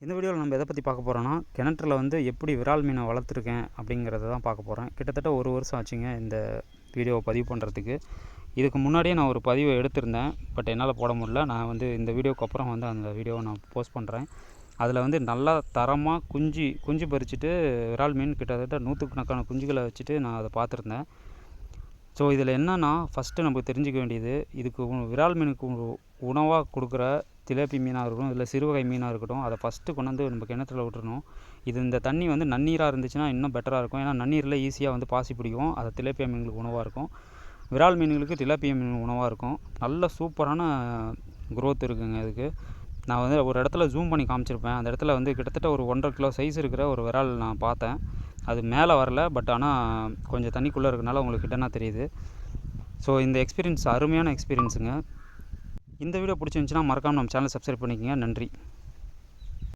இந்த வீடியோவில் நம்ம எதை பற்றி பார்க்க போகிறோன்னா, கிணற்றில் வந்து எப்படி விரால் மீனை வளர்த்துருக்கேன் அப்படிங்கிறத தான் பார்க்க போகிறேன். கிட்டத்தட்ட 1 வருஷம் ஆச்சுங்க இந்த வீடியோவை பதிவு பண்ணுறதுக்கு. இதுக்கு முன்னாடியே நான் ஒரு பதிவை எடுத்திருந்தேன், பட் என்னால் போட முடியல. நான் வந்து இந்த வீடியோவுக்கு அப்புறம் வந்து அந்த வீடியோவை நான் போஸ்ட் பண்ணுறேன். அதில் வந்து நல்லா தரமாக குஞ்சு பறிச்சுட்டு விரால் மீன் கிட்டத்தட்ட 100கணக்கான குஞ்சுகளை வச்சுட்டு நான் அதை பார்த்துருந்தேன். ஸோ இதில் என்னென்னா, ஃபஸ்ட்டு நமக்கு தெரிஞ்சுக்க வேண்டியது, இதுக்கு விரால் மீனுக்கு உணவாக கொடுக்குற திலேப்பி மீனாக இருக்கட்டும், இல்லை சிறுவகை மீனாக இருக்கட்டும், அதை ஃபஸ்ட்டு கொண்டாந்து நம்ம கிணத்துல விட்டுறணும். இந்த தண்ணி வந்து நன்னீராக இருந்துச்சுன்னா இன்னும் பெட்டராக இருக்கும். ஏன்னா நன்னீரில் ஈஸியாக வந்து பாசி பிடிக்கும். அது திலேப்பியா மீன்களுக்கு உணவாக இருக்கும். விரால் மீன்களுக்கு திலேப்பியா மீன் உணவாக இருக்கும். நல்ல சூப்பரான க்ரோத் இருக்குங்க இதுக்கு. நான் வந்து ஒரு இடத்துல ஜூம் பண்ணி காமிச்சிருப்பேன். அந்த இடத்துல வந்து கிட்டத்தட்ட ஒரு 1.5 கிலோ சைஸ் இருக்கிற ஒரு விரால் நான் பார்த்தேன். அது மேலே வரல, பட் ஆனால் கொஞ்சம் தண்ணிக்குள்ளே இருக்கனால உங்களுக்கு கிட்டனா தெரியுது. ஸோ இந்த எக்ஸ்பீரியன்ஸ் அருமையான எக்ஸ்பீரியன்ஸுங்க. இந்த வீடியோ பிடிச்சிருந்துச்சுன்னா மறக்காமல் நம்ம சேனலை சப்ஸ்கிரைப் பண்ணிக்கங்க. நன்றி.